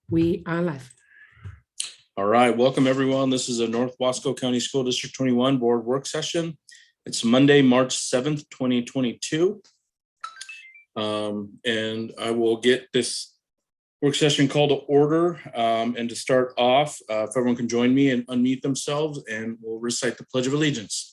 We are live. All right, welcome everyone. This is a North Wasco County School District 21 board work session. It's Monday, March 7th, 2022. And I will get this work session called to order. And to start off, if everyone can join me and unmute themselves, and we'll recite the Pledge of Allegiance.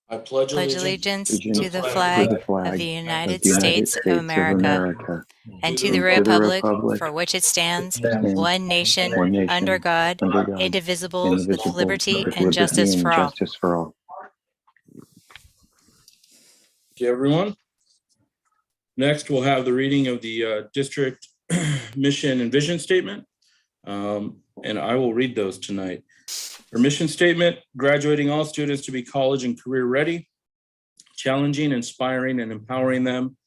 I pledge allegiance to the flag of the United States of America and to the republic for which it stands, one nation, under God, indivisible, with liberty and justice for all. Thank you, everyone. Next, we'll have the reading of the district mission and vision statement, and I will read those tonight. Our mission statement: graduating all students to be college and career ready, challenging, inspiring, and empowering them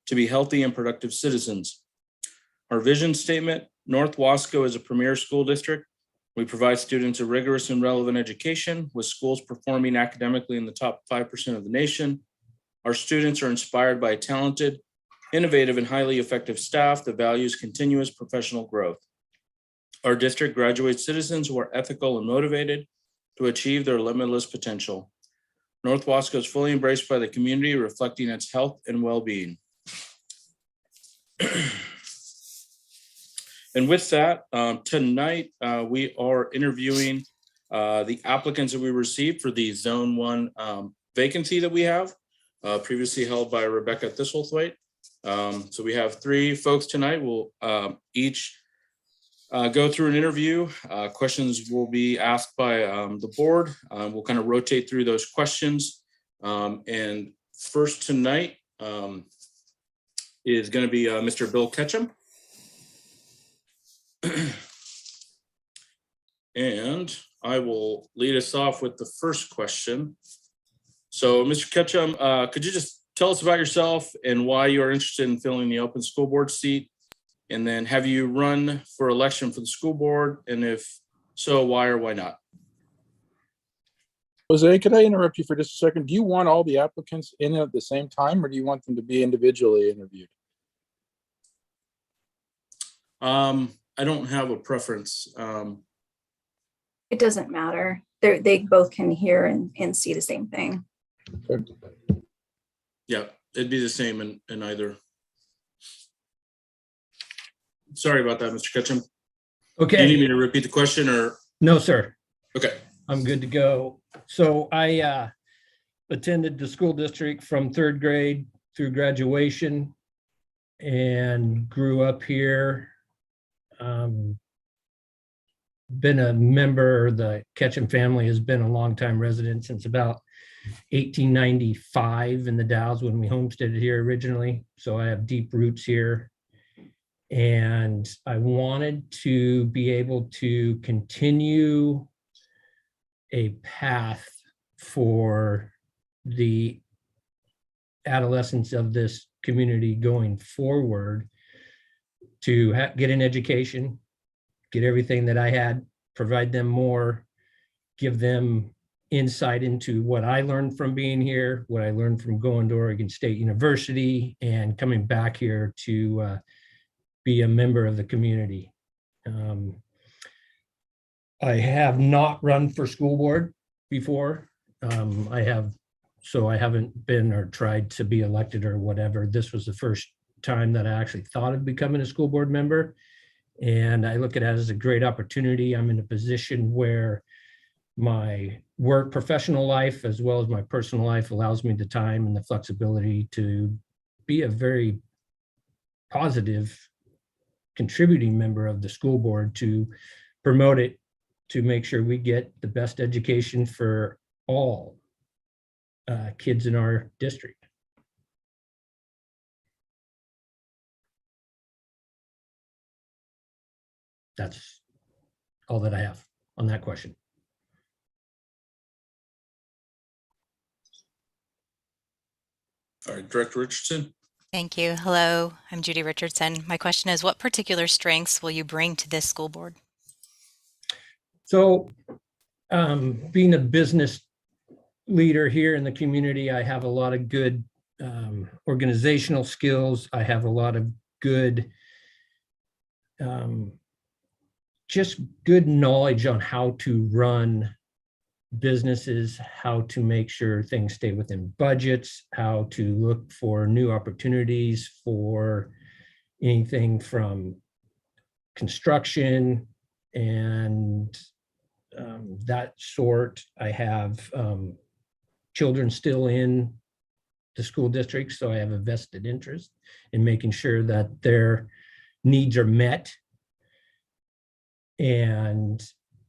to be healthy and productive citizens. Our vision statement: North Wasco is a premier school district. We provide students a rigorous and relevant education, with schools performing academically in the top 5% of the nation. Our students are inspired by a talented, innovative, and highly effective staff that values continuous professional growth. Our district graduates citizens who are ethical and motivated to achieve their limitless potential. North Wasco is fully embraced by the community, reflecting its health and well-being. And with that, tonight we are interviewing the applicants that we received for the Zone 1 vacancy that we have, previously held by Rebecca Thistlethwaite. So we have 3 folks tonight. We'll each go through an interview. Questions will be asked by the board. We'll kind of rotate through those questions. And first tonight is going to be Mr. Bill Ketchum. And I will lead us off with the first question. So, Mr. Ketchum, could you just tell us about yourself and why you are interested in filling the open school board seat? And then, have you run for election for the school board? And if so, why or why not? Jose, could I interrupt you for just a second? Do you want all the applicants in at the same time, or do you want them to be individually interviewed? I don't have a preference. It doesn't matter. They both can hear and see the same thing. Good. Yeah, it'd be the same in either. Sorry about that, Mr. Ketchum. Okay. Do you need me to repeat the question or? No, sir. Okay. I'm good to go. So I attended the school district from 3rd grade through graduation and grew up here. Been a member, the Ketchum family has been a longtime resident since about 1895 in the Dalles when we homesteaded here originally. So I have deep roots here. And I wanted to be able to continue a path for the adolescents of this community going forward, to get an education, get everything that I had, provide them more, give them insight into what I learned from being here, what I learned from going to Oregon State University, and coming back here to be a member of the community. I have not run for school board before. I haven't been or tried to be elected or whatever. This was the first time that I actually thought of becoming a school board member. And I look at it as a great opportunity. I'm in a position where my work, professional life, as well as my personal life, allows me the time and the flexibility to be a very positive contributing member of the school board, to promote it, to make sure we get the best education for all kids in our district. That's all that I have on that question. All right, Director Richardson. Thank you. Hello, I'm Judy Richardson. My question is, what particular strengths will you bring to this school board? So being a business leader here in the community, I have a lot of good organizational skills. I have a lot of good, just good knowledge on how to run businesses, how to make sure things stay within budgets, how to look for new opportunities for anything from construction and that sort. I have children still in the school district, so I have a vested interest in making sure that their needs are met. And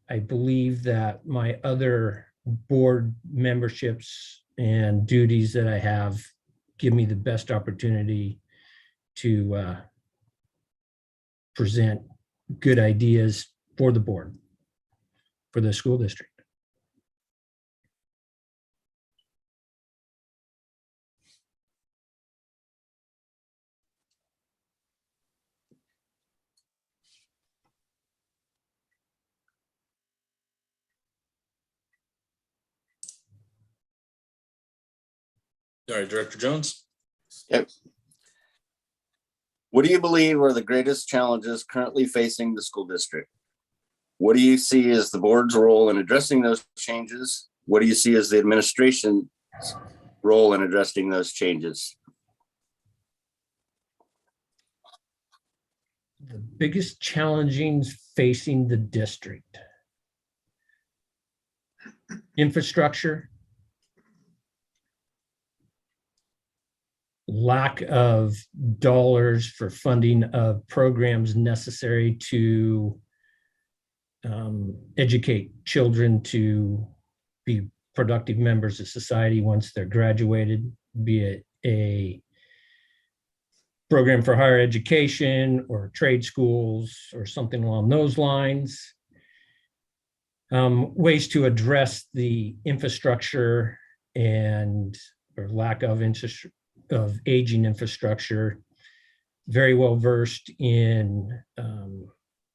I believe that my other board memberships and duties that I have give me the best opportunity to present good ideas for the board, for the school district. All right, Director Jones. Yep. What do you believe are the greatest challenges currently facing the school district? What do you see as the board's role in addressing those changes? What do you see as the administration's role in addressing those changes? The biggest challenges facing the district: infrastructure, lack of dollars for funding of programs necessary to educate children to be productive members of society once they're graduated, be it a program for higher education or trade schools or something along those lines. Ways to address the infrastructure and or lack of aging infrastructure. Very well versed in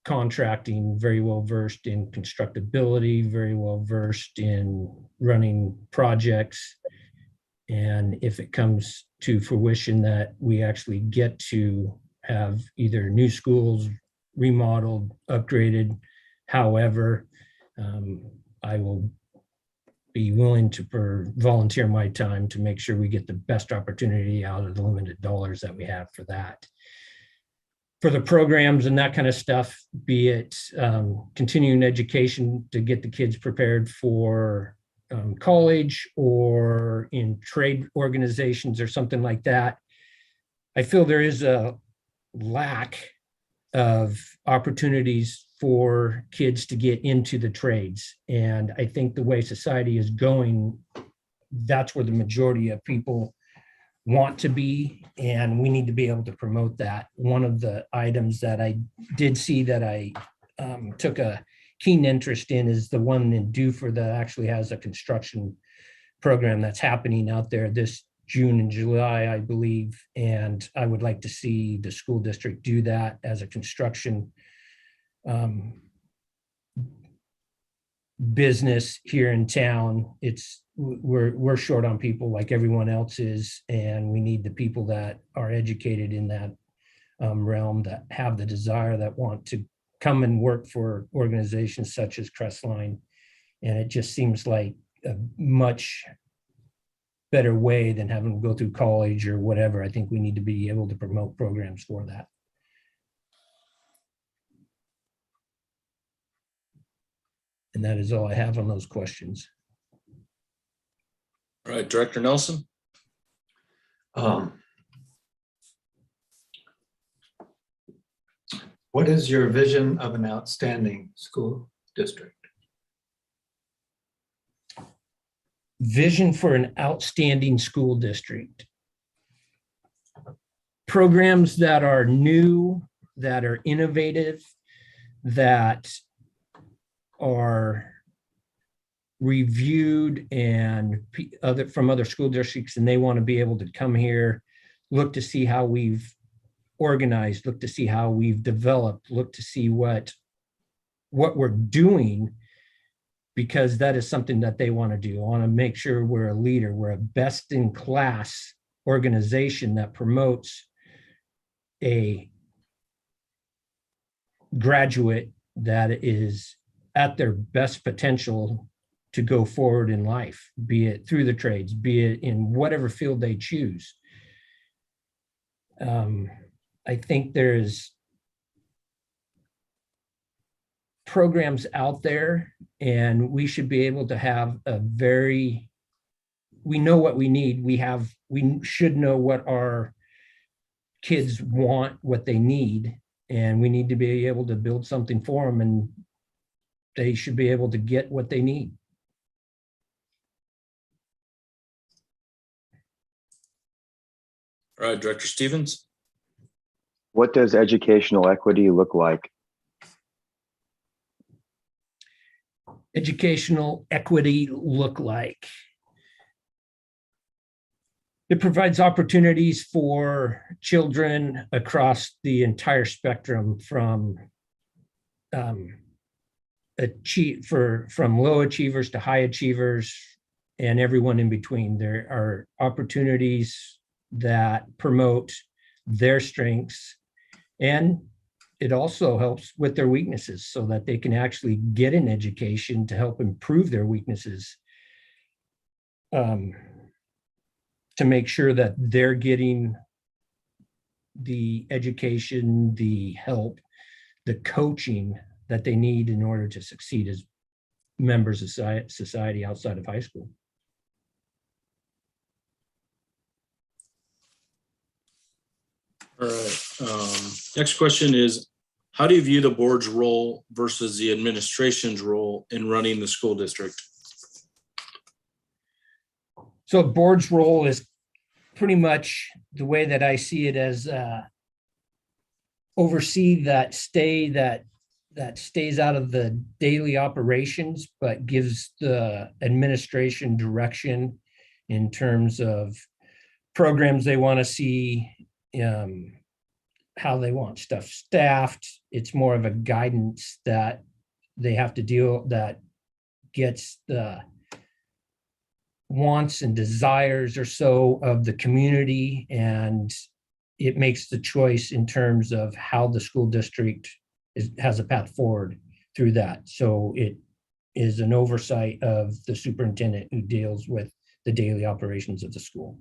contracting, very well versed in constructability, very well versed in running projects. And if it comes to fruition that we actually get to have either new schools remodeled, upgraded, however, I will be willing to volunteer my time to make sure we get the best opportunity out of the limited dollars that we have for that. For the programs and that kind of stuff, be it continuing education to get the kids prepared for college or in trade organizations or something like that, I feel there is a lack of opportunities for kids to get into the trades. And I think the way society is going, that's where the majority of people want to be, and we need to be able to promote that. One of the items that I did see that I took a keen interest in is the one in Dufur that actually has a construction program that's happening out there this June and July, I believe. And I would like to see the school district do that as a construction business here in town. We're short on people like everyone else is, and we need the people that are educated in that realm, that have the desire, that want to come and work for organizations such as Crestline. And it just seems like a much better way than having to go through college or whatever. I think we need to be able to promote programs for that. And that is all I have on those questions. All right, Director Nelson. What is your vision of an outstanding school district? Vision for an outstanding school district. Programs that are new, that are innovative, that are reviewed and from other school districts, and they want to be able to come here, look to see how we've organized, look to see how we've developed, look to see what we're doing, because that is something that they want to do. I want to make sure we're a leader, we're a best in class organization that promotes a graduate that is at their best potential to go forward in life, be it through the trades, be it in whatever field they choose. I think there's programs out there, and we should be able to have we know what we need. We should know what our kids want, what they need, and we need to be able to build something for them, and they should be able to get what they need. All right, Director Stevens. What does educational equity look like? Educational equity look like? It provides opportunities for children across the entire spectrum, from low achievers to high achievers and everyone in between. There are opportunities that promote their strengths, and it also helps with their weaknesses so that they can actually get an education to help improve their weaknesses, to make sure that they're getting the education, the help, the coaching that they need in order to succeed as members of society outside of high school. All right. Next question is, how do you view the board's role versus the administration's role in running the school district? So board's role is pretty much the way that I see it as oversee that stays out of the daily operations, but gives the administration direction in terms of programs they want to see, how they want stuff staffed. It's more of a guidance that they have to deal, that gets the wants and desires or so of the community, and it makes the choice in terms of how the school district has a path forward through that. So it is an oversight of the superintendent who deals with the daily operations of the school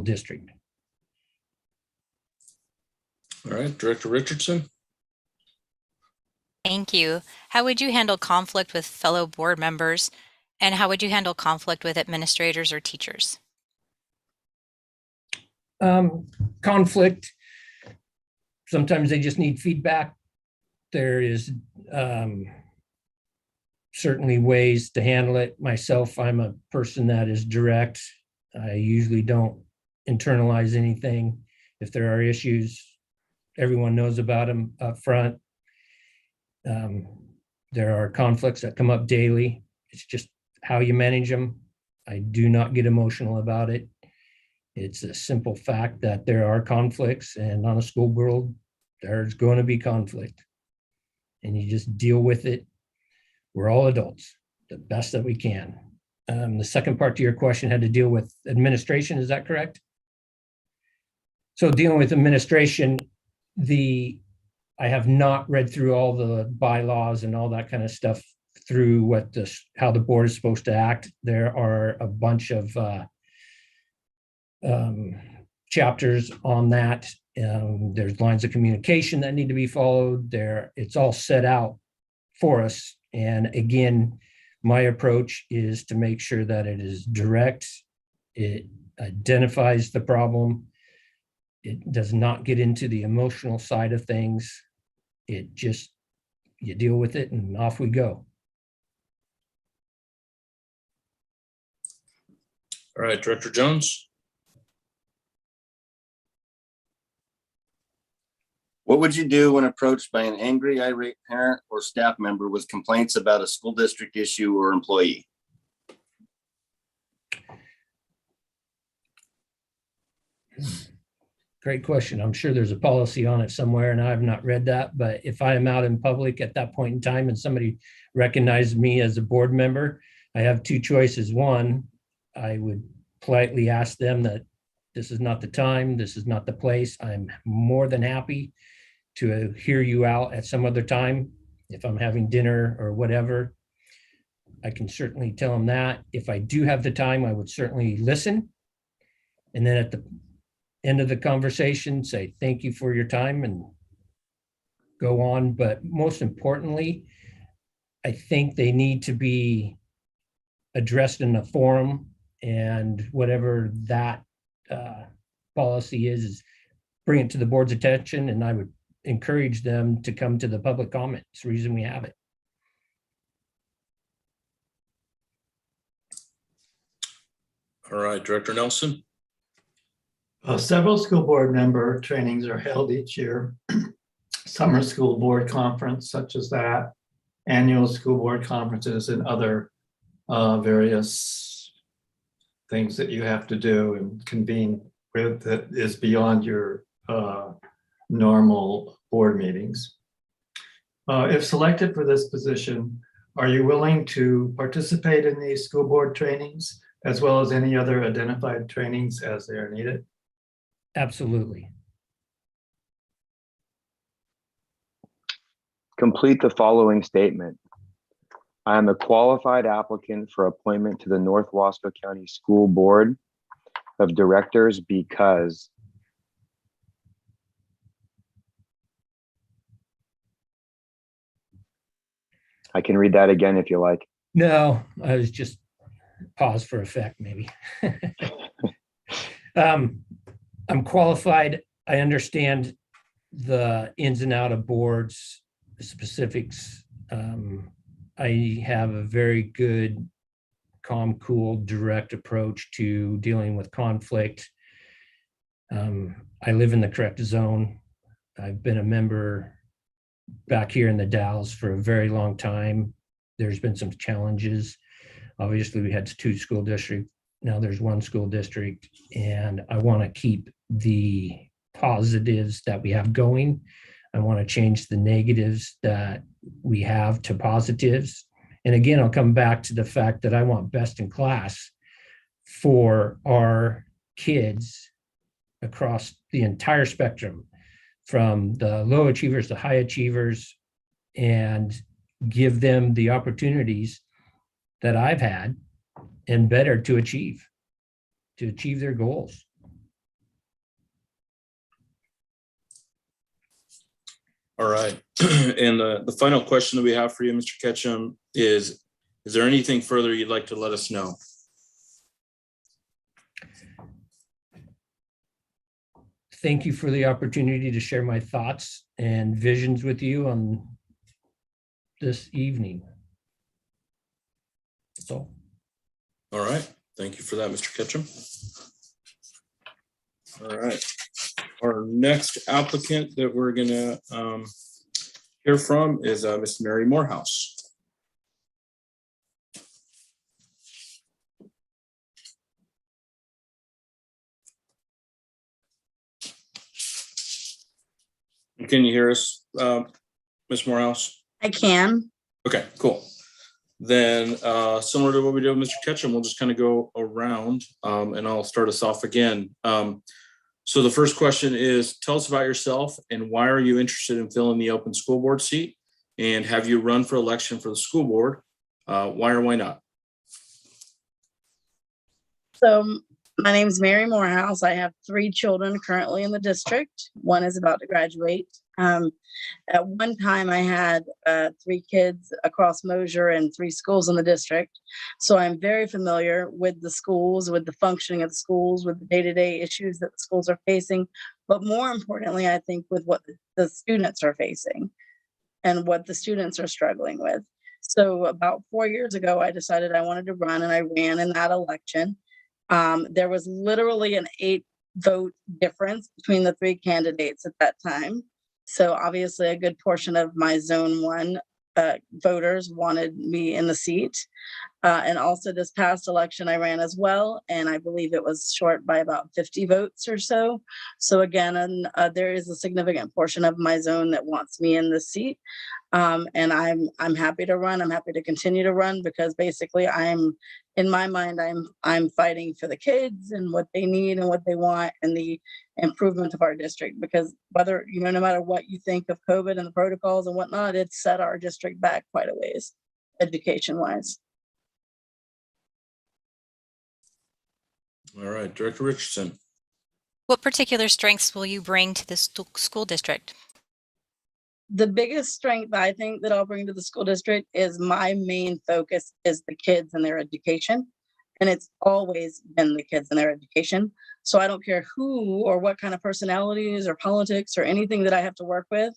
district. All right, Director Richardson. Thank you. How would you handle conflict with fellow board members, and how would you handle conflict with administrators or teachers? Conflict, sometimes they just need feedback. There is certainly ways to handle it. Myself, I'm a person that is direct. I usually don't internalize anything. If there are issues, everyone knows about them up front. There are conflicts that come up daily. It's just how you manage them. I do not get emotional about it. It's a simple fact that there are conflicts, and on a school world, there's going to be conflict, and you just deal with it. We're all adults, the best that we can. The second part to your question had to deal with administration. Is that correct? So dealing with administration, I have not read through all the bylaws and all that kind of stuff through how the board is supposed to act. There are a bunch of chapters on that. There's lines of communication that need to be followed. It's all set out for us. And again, my approach is to make sure that it is direct. It identifies the problem. It does not get into the emotional side of things. You deal with it and off we go. All right, Director Jones. What would you do when approached by an angry, irate parent or staff member with complaints about a school district issue or employee? Great question. I'm sure there's a policy on it somewhere, and I have not read that. But if I am out in public at that point in time and somebody recognized me as a board member, I have two choices. One, I would politely ask them that this is not the time, this is not the place. I'm more than happy to hear you out at some other time. If I'm having dinner or whatever, I can certainly tell them that. If I do have the time, I would certainly listen. And then at the end of the conversation, say, thank you for your time and go on. But most importantly, I think they need to be addressed in a forum, and whatever that policy is bring it to the board's attention, and I would encourage them to come to the public comment. It's the reason we have it. All right, Director Nelson. Several school board member trainings are held each year. Summer school board conference, such as that, annual school board conferences, and other various things that you have to do and convene with that is beyond your normal board meetings. If selected for this position, are you willing to participate in these school board trainings as well as any other identified trainings as they are needed? Absolutely. Complete the following statement. I am a qualified applicant for appointment to the North Wasco County School Board of Directors because I can read that again if you like. No, I was just pause for effect, maybe. I'm qualified. I understand the ins and outs of boards, the specifics. I have a very good, calm, cool, direct approach to dealing with conflict. I live in the correct zone. I've been a member back here in the Dalles for a very long time. There's been some challenges. Obviously, we had 2 school districts. Now there's 1 school district, and I want to keep the positives that we have going. I want to change the negatives that we have to positives. And again, I'll come back to the fact that I want best in class for our kids across the entire spectrum, from the low achievers to high achievers, and give them the opportunities that I've had and better to achieve their goals. All right. And the final question that we have for you, Mr. Ketchum, is there anything further you'd like to let us know? Thank you for the opportunity to share my thoughts and visions with you on this evening. So. All right. Thank you for that, Mr. Ketchum. All right. Our next applicant that we're going to hear from is Miss Mary Morehouse. Can you hear us, Ms. Morehouse? I can. Okay, cool. Then similar to what we did with Mr. Ketchum, we'll just kind of go around and I'll start us off again. So the first question is, tell us about yourself and why are you interested in filling the open school board seat? And have you run for election for the school board? Why or why not? So my name is Mary Morehouse. I have 3 children currently in the district. 1 is about to graduate. At one time I had 3 kids across Mosier and 3 schools in the district. So I'm very familiar with the schools, with the functioning of the schools, with the day-to-day issues that the schools are facing. But more importantly, I think with what the students are facing and what the students are struggling with. So about 4 years ago, I decided I wanted to run, and I ran in that election. There was literally an 8-vote difference between the 3 candidates at that time. So obviously a good portion of my zone 1 voters wanted me in the seat. And also this past election I ran as well, and I believe it was short by about 50 votes or so. So again, there is a significant portion of my zone that wants me in the seat. And I'm happy to run. I'm happy to continue to run because basically I'm in my mind, I'm fighting for the kids and what they need and what they want and the improvement of our district, because whether, no matter what you think of COVID and the protocols and whatnot, it's set our district back quite a ways, education wise. All right, Director Richardson. What particular strengths will you bring to the school district? The biggest strength I think that I'll bring to the school district is my main focus is the kids and their education. And it's always been the kids and their education. So I don't care who or what kind of personalities or politics or anything that I have to work with,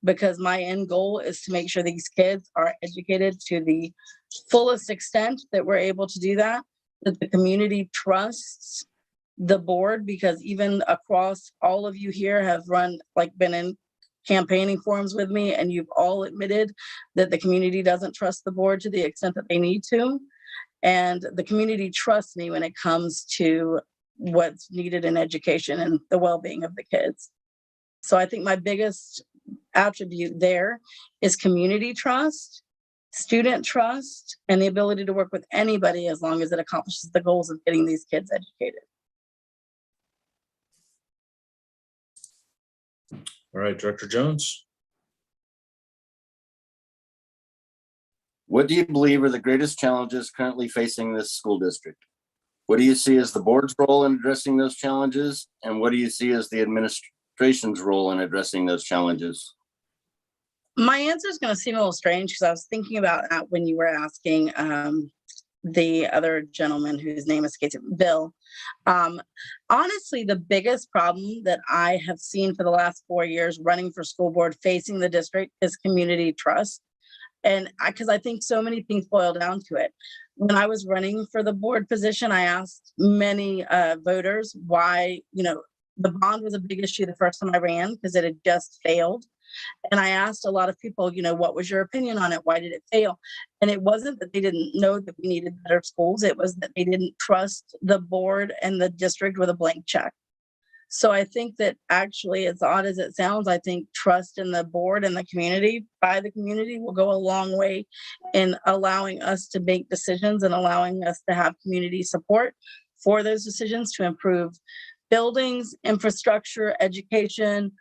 because my end goal is to make sure these kids are educated to the fullest extent that we're able to do that the community trusts the board, because even across all of you here have been in campaigning forums with me, and you've all admitted that the community doesn't trust the board to the extent that they need to. And the community trusts me when it comes to what's needed in education and the well-being of the kids. So I think my biggest attribute there is community trust, student trust, and the ability to work with anybody as long as it accomplishes the goals of getting these kids educated. All right, Director Jones. What do you believe are the greatest challenges currently facing this school district? What do you see as the board's role in addressing those challenges? And what do you see as the administration's role in addressing those challenges? My answer is going to seem a little strange because I was thinking about that when you were asking the other gentleman whose name escapes me, Bill. Honestly, the biggest problem that I have seen for the last 4 years running for school board facing the district is community trust. And because I think so many things boil down to it. When I was running for the board position, I asked many voters why, the bond was a big issue the first time I ran because it had just failed. And I asked a lot of people, what was your opinion on it? Why did it fail? And it wasn't that they didn't know that we needed better schools. It was that they didn't trust the board and the district with a blank check. So I think that actually, as odd as it sounds, I think trust in the board and the community by the community will go a long way in allowing us to make decisions and allowing us to have community support for those decisions to improve buildings, infrastructure, education,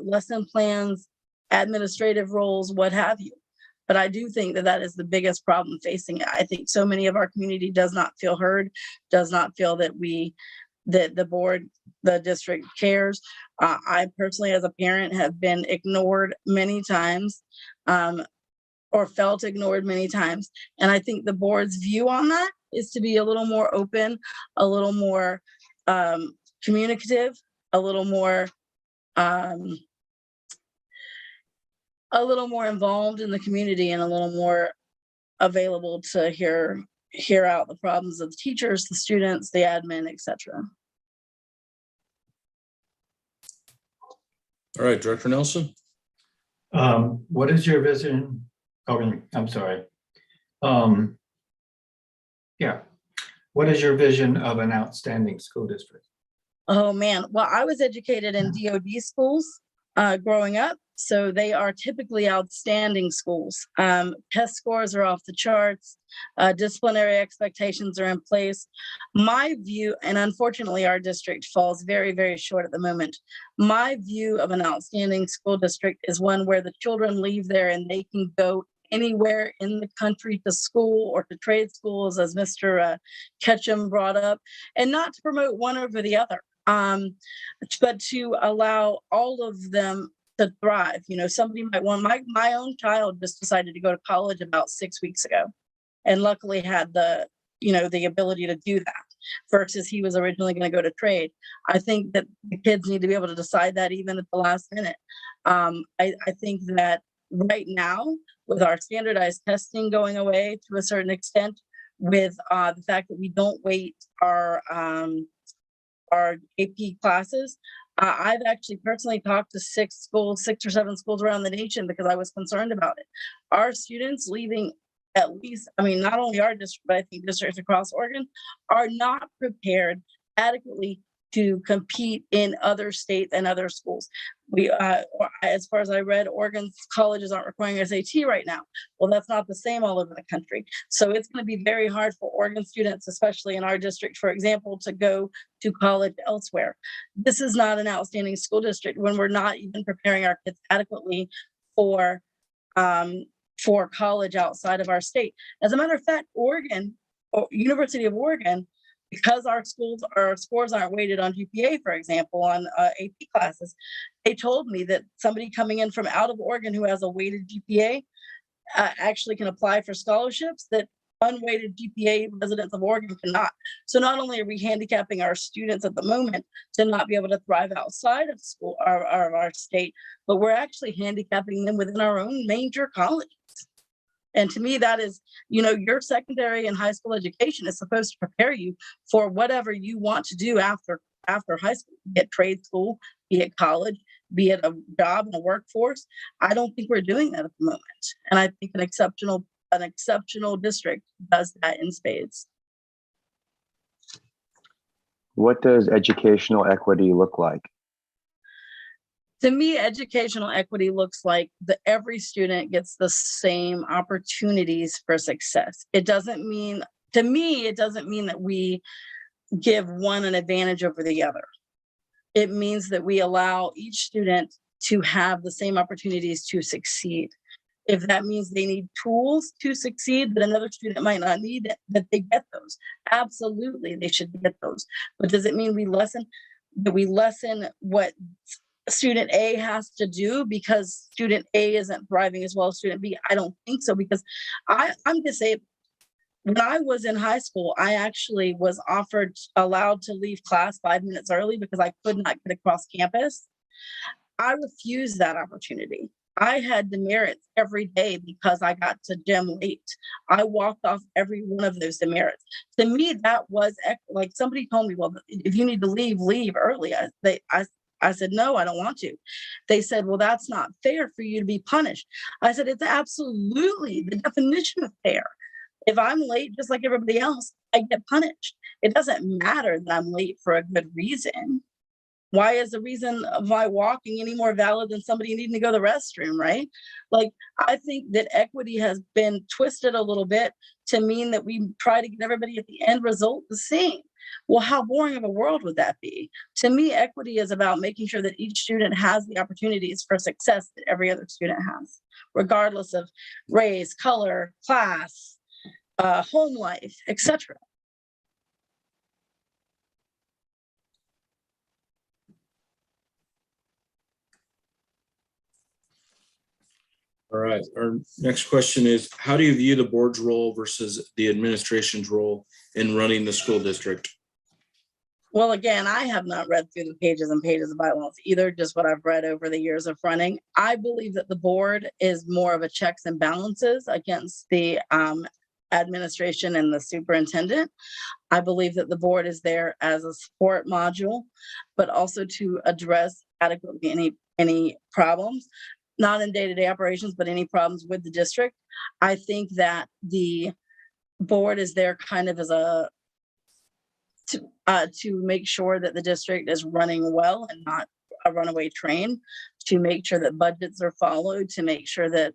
lesson plans, administrative roles, what have you. But I do think that that is the biggest problem facing it. I think so many of our community does not feel heard, does not feel that the board, the district cares. I personally, as a parent, have been ignored many times or felt ignored many times. And I think the board's view on that is to be a little more open, a little more communicative, a little more involved in the community and a little more available to hear out the problems of the teachers, the students, the admin, etc. All right, Director Nelson. What is your vision? I'm sorry. What is your vision of an outstanding school district? Oh man, well, I was educated in DOD schools growing up, so they are typically outstanding schools. Test scores are off the charts, disciplinary expectations are in place. My view, and unfortunately our district falls very, very short at the moment. My view of an outstanding school district is one where the children leave there and they can go anywhere in the country to school or to trade schools, as Mr. Ketchum brought up, and not to promote one over the other. But to allow all of them to thrive. Somebody might want, my own child just decided to go to college about 6 weeks ago, and luckily had the ability to do that versus he was originally going to go to trade. I think that the kids need to be able to decide that even at the last minute. I think that right now, with our standardized testing going away to a certain extent, with the fact that we don't weight our AP classes. I've actually personally talked to 6 or 7 schools around the nation because I was concerned about it. Our students leaving, at least, not only our district, but I think districts across Oregon, are not prepared adequately to compete in other states and other schools. We, as far as I read, Oregon's colleges aren't requiring SAT right now. Well, that's not the same all over the country. So it's going to be very hard for Oregon students, especially in our district, for example, to go to college elsewhere. This is not an outstanding school district when we're not even preparing our kids adequately for college outside of our state. As a matter of fact, Oregon, or University of Oregon, because our scores aren't weighted on GPA, for example, on AP classes, they told me that somebody coming in from out of Oregon who has a weighted GPA actually can apply for scholarships that unweighted GPA residents of Oregon cannot. So not only are we handicapping our students at the moment to not be able to thrive outside of school or our state, but we're actually handicapping them within our own major colleges. And to me, that is, your secondary and high school education is supposed to prepare you for whatever you want to do after high school, be it trade school, be it college, be it a job in the workforce. I don't think we're doing that at the moment. And I think an exceptional district does that in spades. What does educational equity look like? To me, educational equity looks like that every student gets the same opportunities for success. It doesn't mean that we give one an advantage over the other. It means that we allow each student to have the same opportunities to succeed. If that means they need tools to succeed that another student might not need, that they get those. Absolutely, they should get those. But does it mean we lessen what student A has to do because student A isn't thriving as well as student B? I don't think so, because I'm disabled. When I was in high school, I actually was allowed to leave class 5 minutes early because I could not get across campus. I refused that opportunity. I had demerits every day because I got to gym late. I walked off every one of those demerits. To me, that was like somebody told me, well, if you need to leave early. I said, no, I don't want to. They said, well, that's not fair for you to be punished. I said, it's absolutely the definition of fair. If I'm late, just like everybody else, I get punished. It doesn't matter that I'm late for a good reason. Why is the reason of my walking any more valid than somebody needing to go to the restroom, right? Like, I think that equity has been twisted a little bit to mean that we try to get everybody at the end result the same. Well, how boring of a world would that be? To me, equity is about making sure that each student has the opportunities for success that every other student has, regardless of race, color, class, home life, etc. All right, our next question is, how do you view the board's role versus the administration's role in running the school district? Well, again, I have not read through the pages and pages of bylaws either, just what I've read over the years of running. I believe that the board is more of a checks and balances against the administration and the superintendent. I believe that the board is there as a support module, but also to address adequately any problems, not in day-to-day operations, but any problems with the district. I think that the board is there kind of as to make sure that the district is running well and not a runaway train, to make sure that budgets are followed, to make sure that,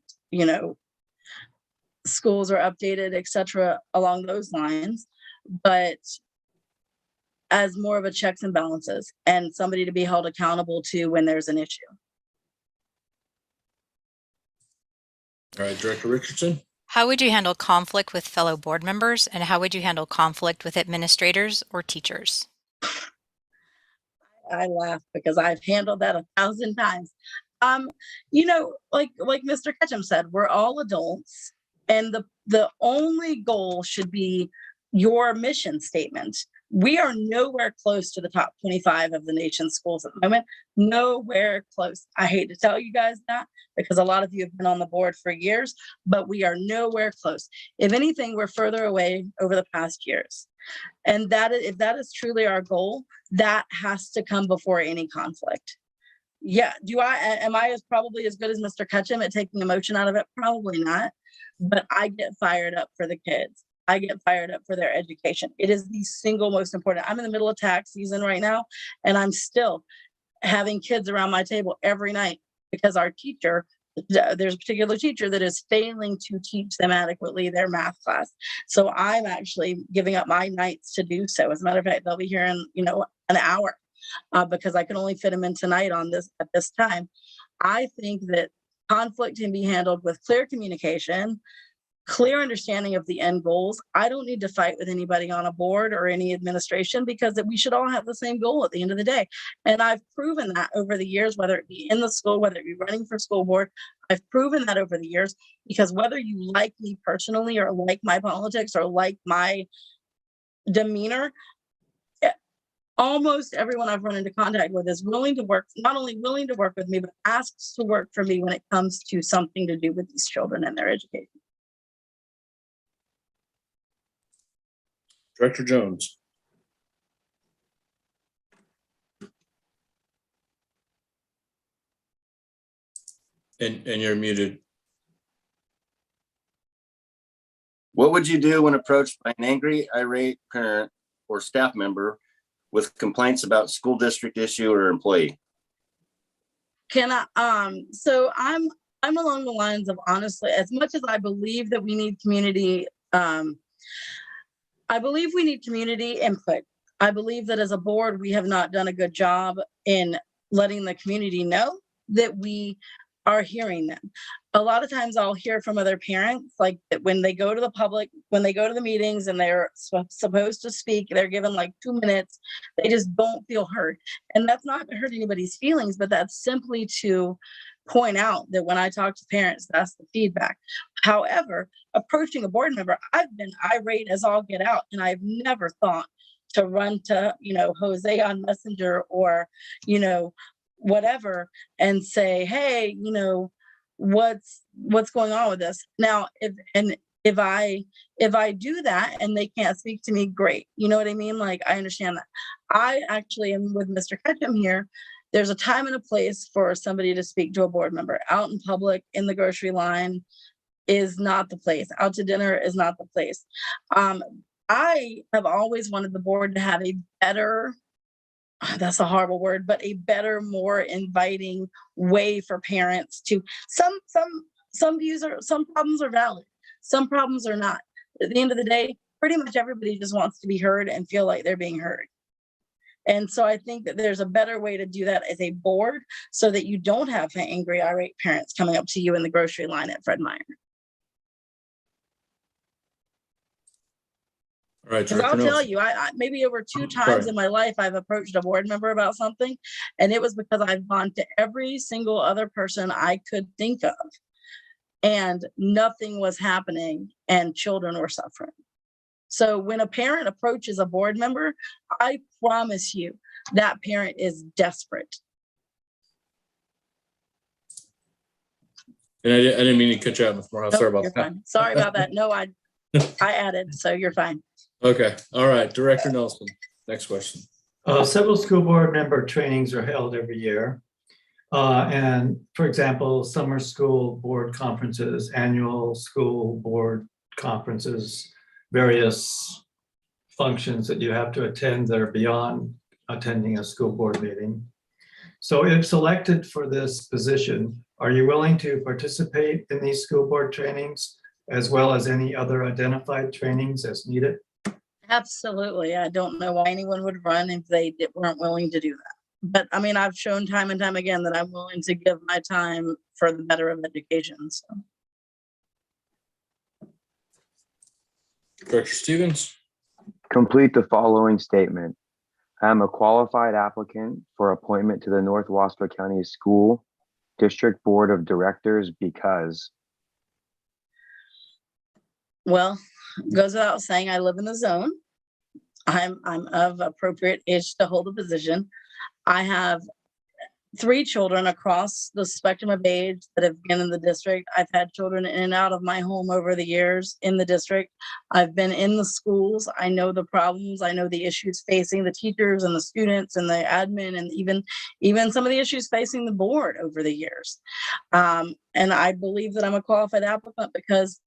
schools are updated, etc., along those lines, but as more of a checks and balances and somebody to be held accountable to when there's an issue. All right, Director Richardson. How would you handle conflict with fellow board members, and how would you handle conflict with administrators or teachers? I laugh because I've handled that 1,000 times. Like Mr. Ketchum said, we're all adults, and the only goal should be your mission statement. We are nowhere close to the top 25 of the nation's schools at the moment. Nowhere close. I hate to tell you guys that because a lot of you have been on the board for years, but we are nowhere close. If anything, we're further away over the past years. And if that is truly our goal, that has to come before any conflict. Yeah, am I probably as good as Mr. Ketchum at taking emotion out of it? Probably not, but I get fired up for the kids. I get fired up for their education. It is the single most important. I'm in the middle of tax season right now, and I'm still having kids around my table every night because our teacher, there's a particular teacher that is failing to teach them adequately their math class. So I'm actually giving up my nights to do so. As a matter of fact, they'll be here in, an hour because I can only fit them in tonight at this time. I think that conflict can be handled with clear communication, clear understanding of the end goals. I don't need to fight with anybody on a board or any administration because we should all have the same goal at the end of the day. And I've proven that over the years, whether it be in the school, whether it be running for school board, I've proven that over the years, because whether you like me personally or like my politics or like my demeanor, almost everyone I've run into contact with is willing to work, not only willing to work with me, but asks to work for me when it comes to something to do with these children and their education. Director Jones. And you're muted. What would you do when approached by an angry, irate parent or staff member with complaints about school district issue or employee? So I'm along the lines of, honestly, as much as I believe that we need community, I believe we need community input. I believe that as a board, we have not done a good job in letting the community know that we are hearing them. A lot of times I'll hear from other parents, like that when they go to the public, when they go to the meetings and they're supposed to speak, they're given like 2 minutes, they just don't feel heard. And that's not to hurt anybody's feelings, but that's simply to point out that when I talk to parents, that's the feedback. However, approaching a board member, I've been irate as all get out, and I've never thought to run to, Jose on Messenger or, whatever, and say, hey, what's going on with this? Now, if I do that and they can't speak to me, great. You know what I mean? Like, I understand that. I actually am with Mr. Ketchum here. There's a time and a place for somebody to speak to a board member. Out in public, in the grocery line, is not the place. Out to dinner is not the place. I have always wanted the board to have a better, that's a horrible word, but a better, more inviting way for parents to, some problems are valid. Some problems are not. At the end of the day, pretty much everybody just wants to be heard and feel like they're being heard. And so I think that there's a better way to do that as a board so that you don't have angry, irate parents coming up to you in the grocery line at Fred Meyer. All right, Because I'll tell you, I maybe over 2 times in my life, I've approached a board member about something, and it was because I've gone to every single other person I could think of, and nothing was happening, and children were suffering. So when a parent approaches a board member, I promise you that parent is desperate. And I didn't mean to cut you out, Ms. Morehouse. Sorry about that. Fine. Sorry about that. No, I added, so you're fine. Okay. All right. Director Nelson, next question. Several school board member trainings are held every year. And for example, summer school board conferences, annual school board conferences, various functions that you have to attend that are beyond attending a school board meeting. So if selected for this position, are you willing to participate in these school board trainings as well as any other identified trainings as needed? Absolutely. I don't know why anyone would run if they weren't willing to do that. But I mean, I've shown time and time again that I'm willing to give my time for the better of education. So. Director Stevens. Complete the following statement. I am a qualified applicant for appointment to the North Wasco County School District Board of Directors because. Well, goes without saying, I live in the zone. I'm of appropriate age to hold a position. I have 3 children across the spectrum of age that have been in the district. I've had children in and out of my home over the years in the district. I've been in the schools. I know the problems. I know the issues facing the teachers and the students and the admin, and even some of the issues facing the board over the years. And I believe that I'm a qualified applicant because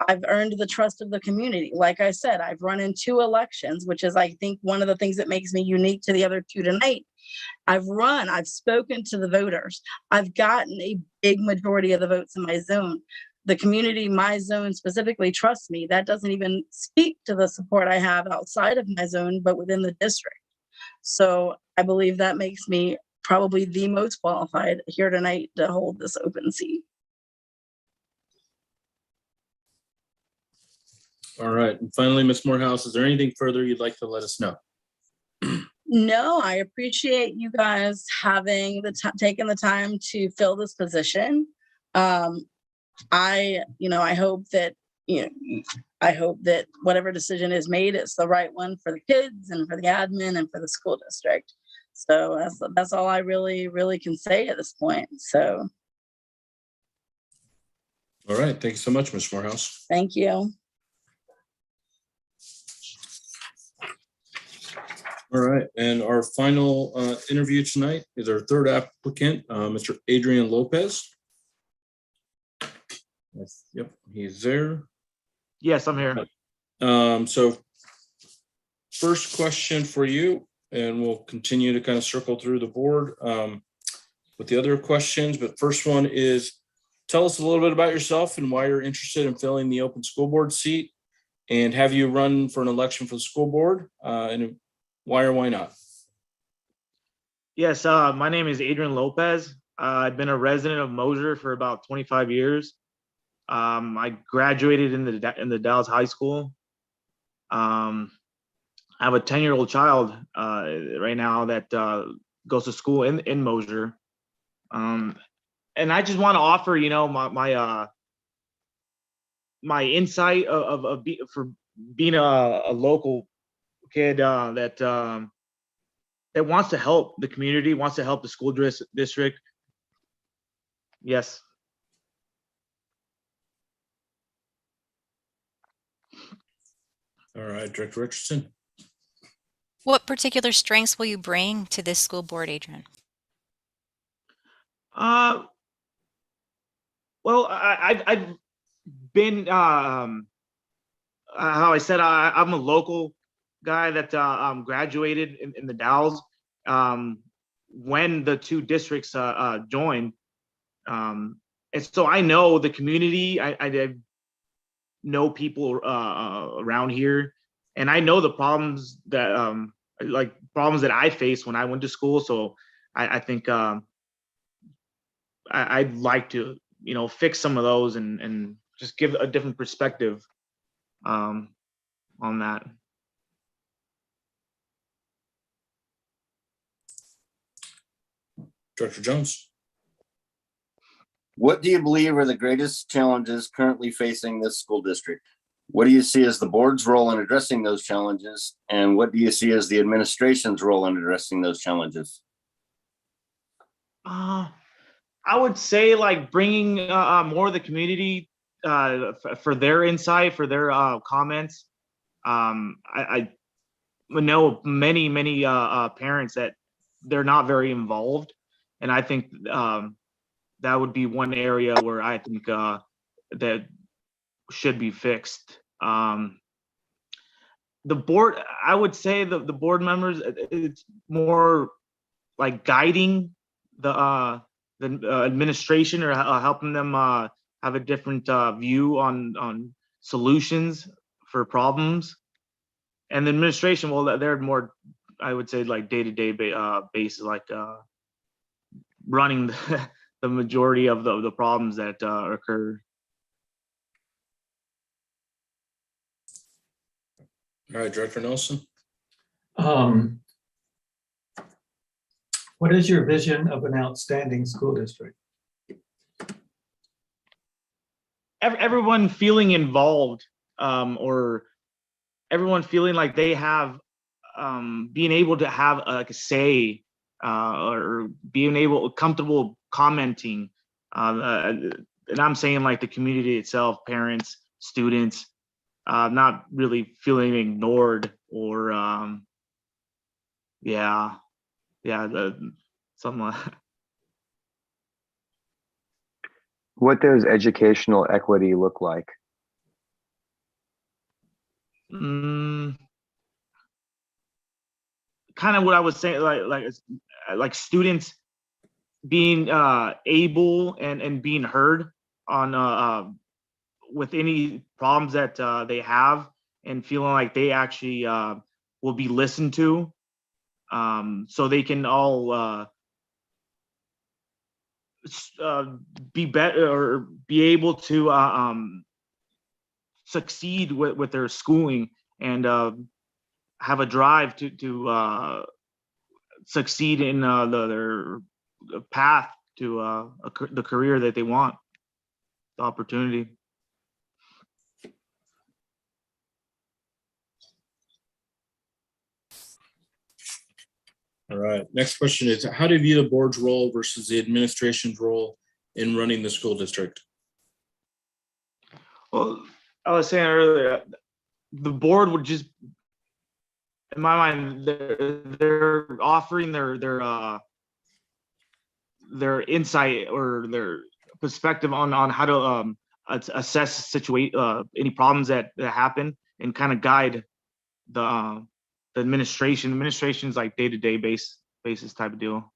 I've earned the trust of the community. Like I said, I've run in 2 elections, which is, I think, one of the things that makes me unique to the other 2 tonight. I've spoken to the voters. I've gotten a big majority of the votes in my zone. The community, my zone specifically, trusts me. That doesn't even speak to the support I have outside of my zone, but within the district. So I believe that makes me probably the most qualified here tonight to hold this open seat. All right. And finally, Ms. Morehouse, is there anything further you'd like to let us know? No, I appreciate you guys having taking the time to fill this position. I hope that, I hope that whatever decision is made, it's the right one for the kids and for the admin and for the school district. So that's all I really can say at this point. So. All right. Thank you so much, Ms. Morehouse. Thank you. All right. And our final interview tonight is our third applicant, Mr. Adrian Lopez. Yep, he's there. Yes, I'm here. So first question for you, and we'll continue to kind of circle through the board with the other questions. But first one is, tell us a little bit about yourself and why you're interested in filling the open school board seat. And have you run for an election for the school board? And why or why not? Yes, my name is Adrian Lopez. I've been a resident of Mosier for about 25 years. I graduated in the Dallas High School. I have a 10-year-old child right now that goes to school in Mosier. And I just want to offer, my insight for being a local kid that wants to help the community, wants to help the school district. Yes. All right, Director Richardson. What particular strengths will you bring to this school board, Adrian? Well, I've been, how I said, I'm a local guy that graduated in the Dalles when the 2 districts joined. And so I know the community, I know people around here, and I know the problems that problems that I faced when I went to school. So I think I'd like to fix some of those and just give a different perspective on that. Director Jones. What do you believe are the greatest challenges currently facing this school district? What do you see as the board's role in addressing those challenges? And what do you see as the administration's role in addressing those challenges? I would say bringing more of the community for their insight, for their comments. I know many parents that they're not very involved, and I think that would be one area where I think that should be fixed. The board, I would say the board members, it's more like guiding the administration or helping them have a different view on solutions for problems. And the administration, well, they're more, I would say, day-to-day basis, running the majority of the problems that occur. All right, Director Nelson. What is your vision of an outstanding school district? Everyone feeling involved, or everyone feeling like they have, being able to have a say, or being comfortable commenting. And I'm saying the community itself, parents, students, not really feeling ignored or something like that. What does educational equity look like? kind of what I was saying, like students being able and being heard on with any problems that they have, and feeling like they actually will be listened to, so they can all be better or be able to succeed with their schooling, and have a drive to succeed in their path to the career that they want, the opportunity. All right. Next question is, how do you view the board's role versus the administration's role in running the school district? Well, I was saying earlier, the board would just, in my mind, they're offering their insight or their perspective on how to assess any problems that happen, and kind of guide the administration. Administration's like day-to-day basis type of deal.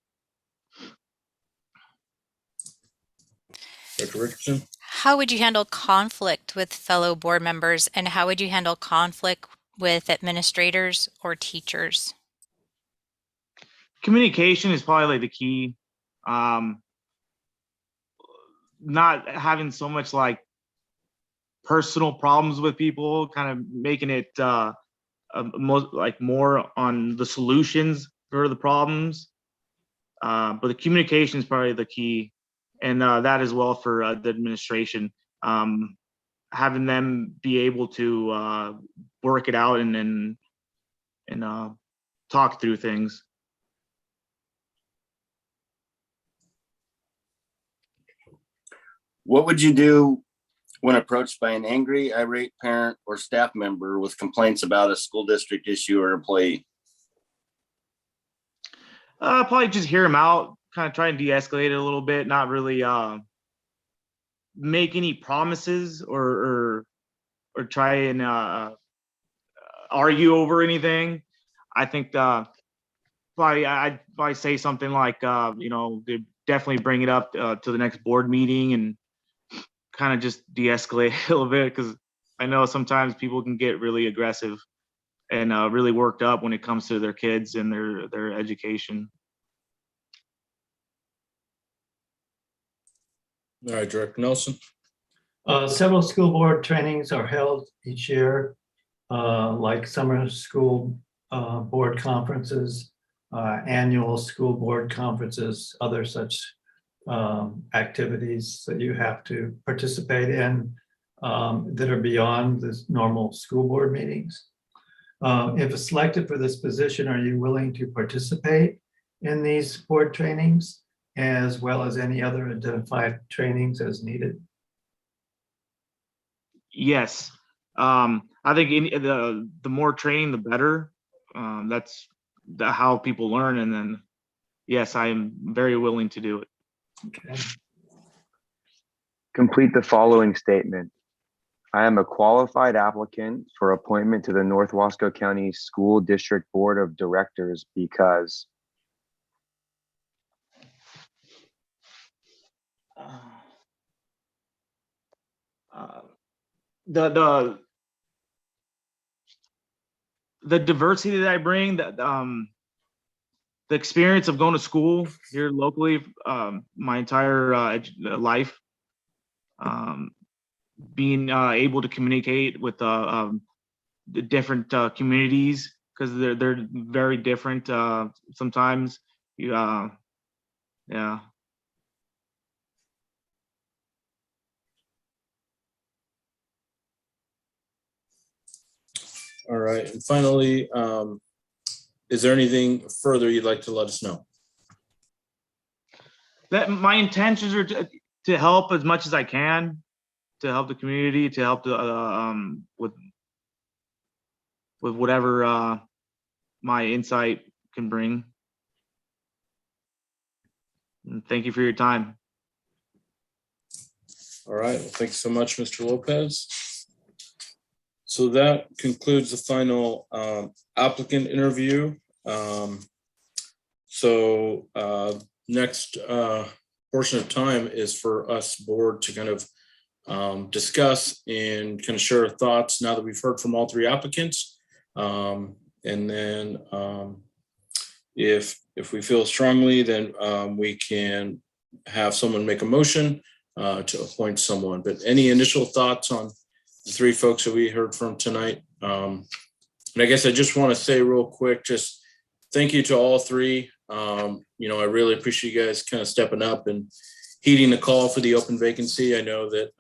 Dr. Richardson? How would you handle conflict with fellow board members, and how would you handle conflict with administrators or teachers? Communication is probably like the key. Not having so much like personal problems with people, kind of making it more on the solutions for the problems. But the communication is probably the key, and that as well for the administration. Having them be able to work it out and talk through things. What would you do when approached by an angry, irate parent or staff member with complaints about a school district issue or employee? Probably just hear them out, kind of try and de-escalate it a little bit, not really make any promises or try and argue over anything. I think I'd probably say something like, they definitely bring it up to the next board meeting, and kind of just de-escalate a little bit, because I know sometimes people can get really aggressive and really worked up when it comes to their kids and their education. All right, Director Nelson. Several school board trainings are held each year, like summer school board conferences, annual school board conferences, other such activities that you have to participate in that are beyond the normal school board meetings. If selected for this position, are you willing to participate in these board trainings, as well as any other identified trainings as needed? Yes. I think the more training, the better. That's how people learn. And then, yes, I am very willing to do it. Okay. Complete the following statement. I am a qualified applicant for appointment to the North Wasco County School District Board of Directors because the diversity that I bring, that the experience of going to school here locally, my entire life, being able to communicate with the different communities, because they're very different sometimes. Yeah. All right. And finally, is there anything further you'd like to let us know? That my intentions are to help as much as I can, to help the community, to help the with whatever my insight can bring. And thank you for your time. All right. Well, thanks so much, Mr. Lopez. So that concludes the final applicant interview. Next portion of time is for us board to kind of discuss and kind of share our thoughts now that we've heard from all three applicants. And then if we feel strongly, then we can have someone make a motion to appoint someone. But any initial thoughts on the three folks that we heard from tonight? And I guess I just want to say real quick, just thank you to all three. I really appreciate you guys kind of stepping up and heeding the call for the open vacancy. I know that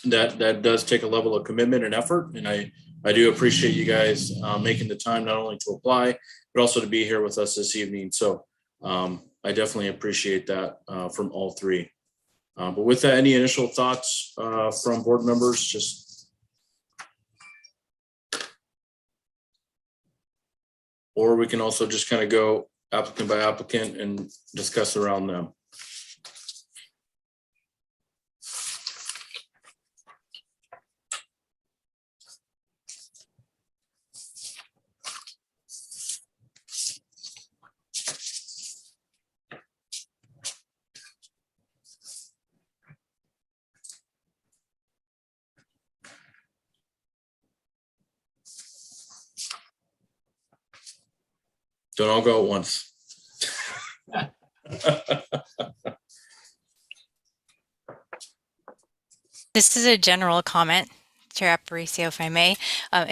that does take a level of commitment and effort, and I do appreciate you guys making the time not only to apply, but also to be here with us this evening. So I definitely appreciate that from all three. But with that, any initial thoughts from board members? Or we can also just kind of go applicant by applicant and discuss around them. Don't all go at once. This is a general comment, Chair Aparicio, if I may,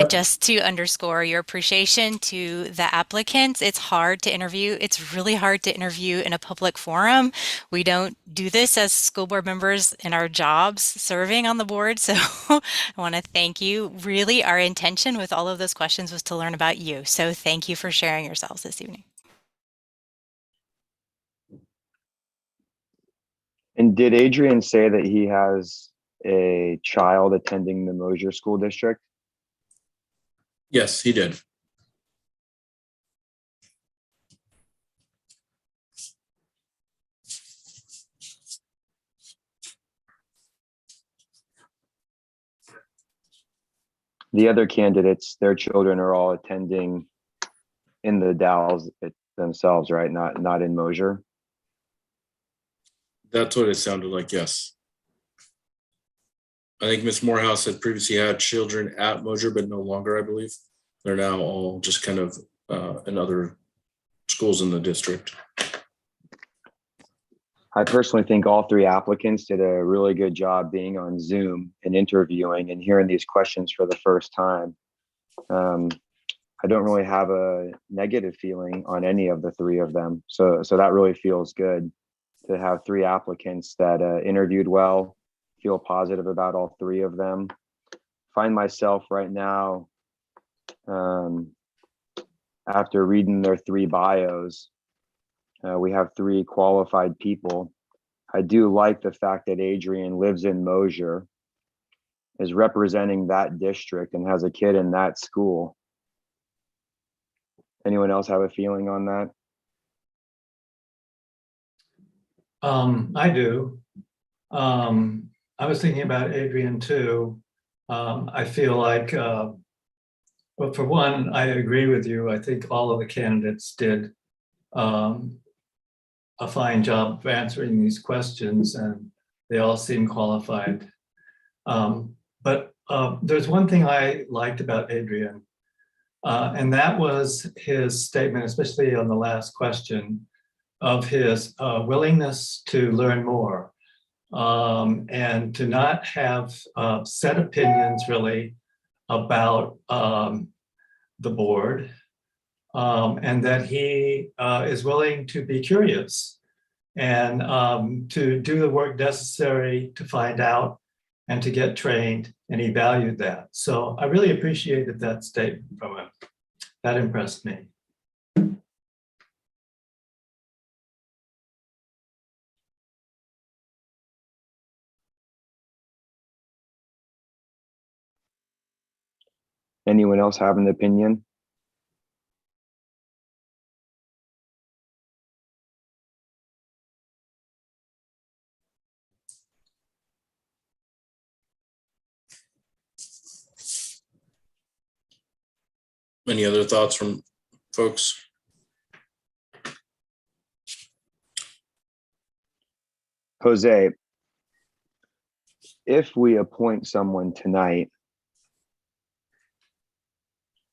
just to underscore your appreciation to the applicants. It's hard to interview. It's really hard to interview in a public forum. We don't do this as school board members in our jobs serving on the board. So I want to thank you. Really, our intention with all of those questions was to learn about you. So thank you for sharing yourselves this evening. And did Adrian say that he has a child attending the Mosier School District? Yes, he did. The other candidates, their children are all attending in the Dalles themselves, right? Not in Mosier. That's what it sounded like, yes. I think Ms. Morehouse had previously had children at Mosier, but no longer, I believe. They're now all just kind of in other schools in the district. I personally think all three applicants did a really good job being on Zoom and interviewing and hearing these questions for the first time. I don't really have a negative feeling on any of the three of them. So that really feels good to have three applicants that interviewed well, feel positive about all three of them. Find myself right now, after reading their three bios, we have three qualified people. I do like the fact that Adrian lives in Mosier, is representing that district and has a kid in that school. Anyone else have a feeling on that? I do. I was thinking about Adrian too. I feel like, well, for one, I agree with you. I think all of the candidates did a fine job of answering these questions, and they all seem qualified. But there's one thing I liked about Adrian, and that was his statement, especially on the last question, of his willingness to learn more and to not have set opinions really about the board, and that he is willing to be curious and to do the work necessary to find out and to get trained, and he valued that. So I really appreciated that statement from him. That impressed me. Anyone else have an opinion? Any other thoughts from folks? Jose, if we appoint someone tonight,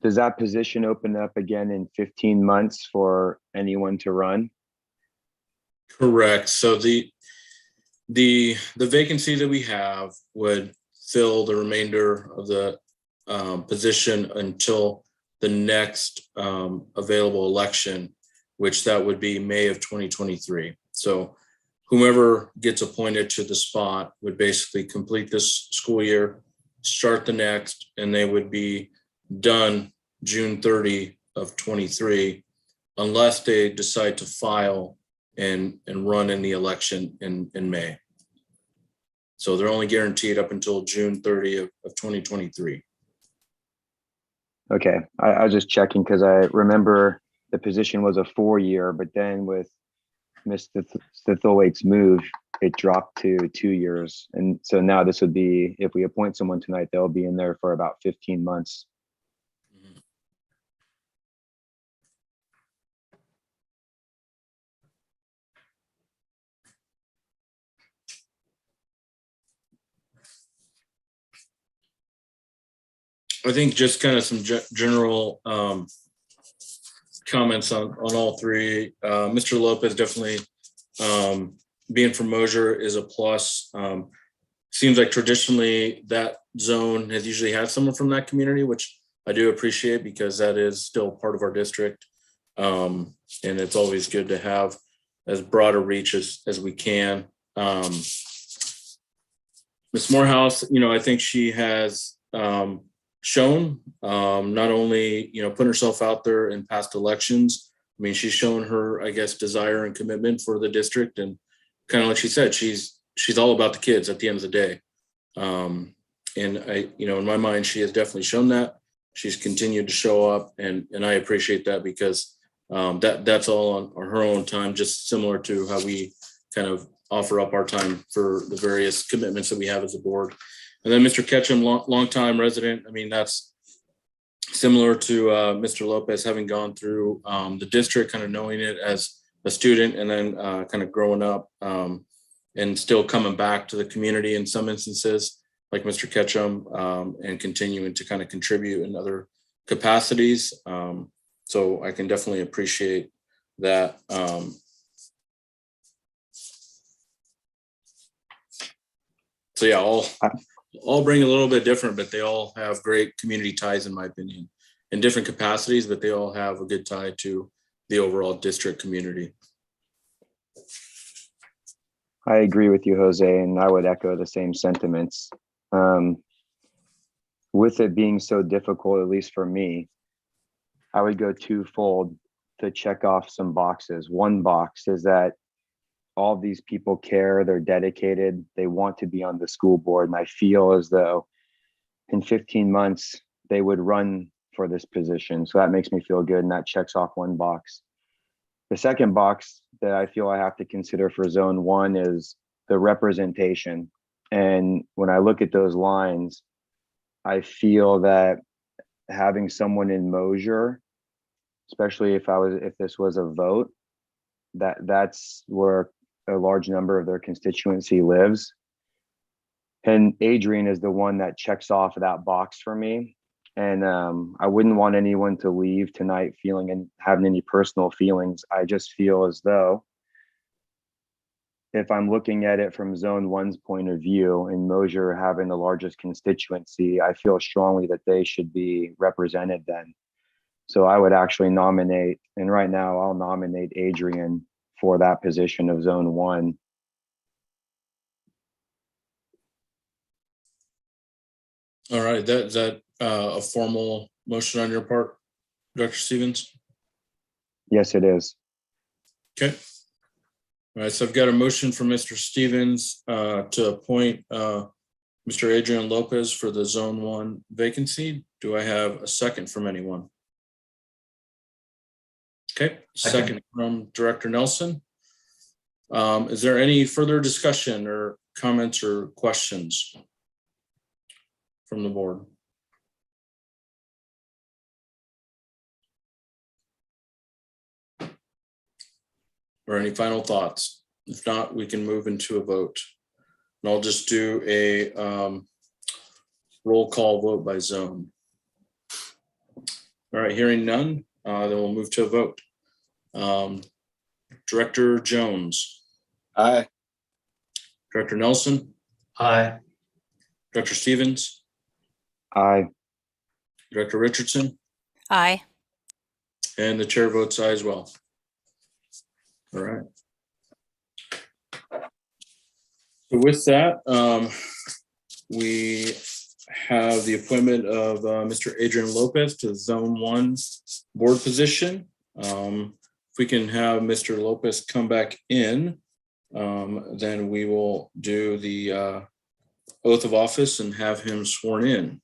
does that position open up again in 15 months for anyone to run? Correct. So the vacancy that we have would fill the remainder of the position until the next available election, which that would be May of 2023. So whomever gets appointed to the spot would basically complete this school year, start the next, and they would be done June 30 of 23, unless they decide to file and run in the election in May. So they're only guaranteed up until June 30 of 2023. Okay, I was just checking because I remember the position was a 4-year, but then with Ms. Stithwaite's move, it dropped to 2 years. And so now this would be, if we appoint someone tonight, they'll be in there for about 15 months. I think just kind of some general comments on all three. Mr. Lopez definitely being from Mosier is a plus. Seems like traditionally that zone has usually had someone from that community, which I do appreciate because that is still part of our district. And it's always good to have as broad a reach as we can. Ms. Morehouse, I think she has shown not only putting herself out there in past elections. I mean, she's shown her, I guess, desire and commitment for the district, and kind of like she said, she's all about the kids at the end of the day. And I, in my mind, she has definitely shown that. She's continued to show up, and I appreciate that because that's all on her own time, just similar to how we kind of offer up our time for the various commitments that we have as a board. And then Mr. Ketchum, longtime resident. I mean, that's similar to Mr. Lopez, having gone through the district, kind of knowing it as a student, and then kind of growing up and still coming back to the community in some instances, like Mr. Ketchum, and continuing to kind of contribute in other capacities. So I can definitely appreciate that. So yeah, all bring a little bit different, but they all have great community ties, in my opinion, in different capacities, but they all have a good tie to the overall district community. I agree with you, Jose, and I would echo the same sentiments. With it being so difficult, at least for me, I would go twofold to check off some boxes. One box is that all of these people care, they're dedicated, they want to be on the school board. And I feel as though in 15 months, they would run for this position. So that makes me feel good. And that checks off one box. The second box that I feel I have to consider for zone 1 is the representation. And when I look at those lines, I feel that having someone in Mosier, especially if this was a vote, that's where a large number of their constituency lives. And Adrian is the one that checks off that box for me. And I wouldn't want anyone to leave tonight feeling and having any personal feelings. I just feel as though if I'm looking at it from zone 1's point of view and Mosier having the largest constituency, I feel strongly that they should be represented then. So I would actually nominate, and right now I'll nominate Adrian for that position of zone 1. All right, is that a formal motion on your part, Dr. Stevens? Yes, it is. Okay. All right, so I've got a motion from Mr. Stevens to appoint Mr. Adrian Lopez for the zone 1 vacancy. Do I have a second from anyone? Okay, second from Director Nelson. Is there any further discussion or comments or questions from the board? or any final thoughts? If not, we can move into a vote. And I'll just do a roll call vote by zone. All right, hearing none, then we'll move to a vote. Director Jones. Aye. Director Nelson. Aye. Director Stevens. Aye. Director Richardson. Aye. And the chair votes aye as well. All right. So with that, we have the appointment of Mr. Adrian Lopez to the Zone 1 board position. If we can have Mr. Lopez come back in, then we will do the oath of office and have him sworn in.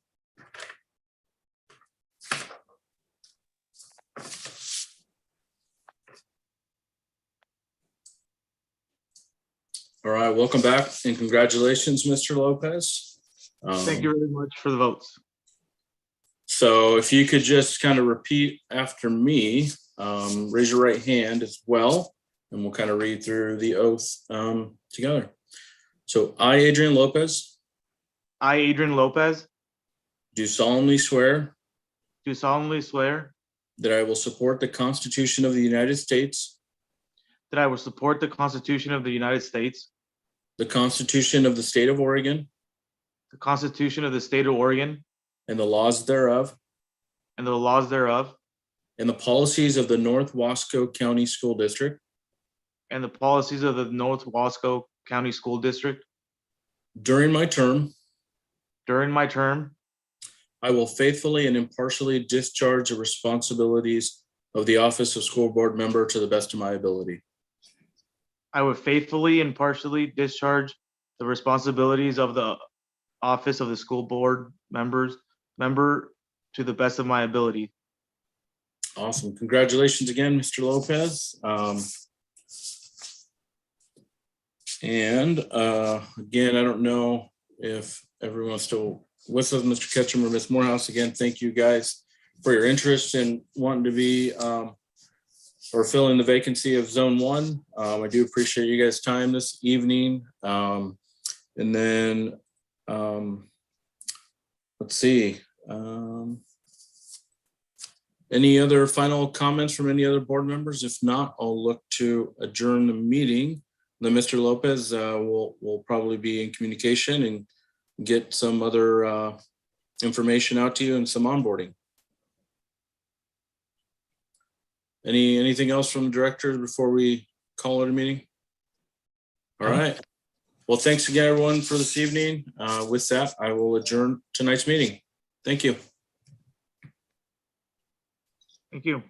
All right, welcome back and congratulations, Mr. Lopez. Thank you very much for the votes. So if you could just kind of repeat after me, raise your right hand as well, and we'll kind of read through the oath together. So I, Adrian Lopez, I, Adrian Lopez, do solemnly swear do solemnly swear that I will support the Constitution of the United States, that I will support the Constitution of the United States, the Constitution of the State of Oregon, the Constitution of the State of Oregon, and the laws thereof, and the laws thereof, and the policies of the North Wasco County School District. and the policies of the North Wasco County School District. During my term, During my term, I will faithfully and impartially discharge the responsibilities of the office of school board member to the best of my ability. I will faithfully and partially discharge the responsibilities of the office of the school board member to the best of my ability. Awesome. Congratulations again, Mr. Lopez. Again, I don't know if everyone's still with us, Mr. Ketchum or Ms. Morehouse. Again, thank you guys for your interest in wanting to be or fill in the vacancy of Zone 1. I do appreciate you guys' time this evening. And then let's see. Any other final comments from any other board members? If not, I'll look to adjourn the meeting. Then Mr. Lopez will probably be in communication and get some other information out to you and some onboarding. Anything else from the director before we call it a meeting? All right. Well, thanks again, everyone, for this evening. With that, I will adjourn tonight's meeting. Thank you. Thank you.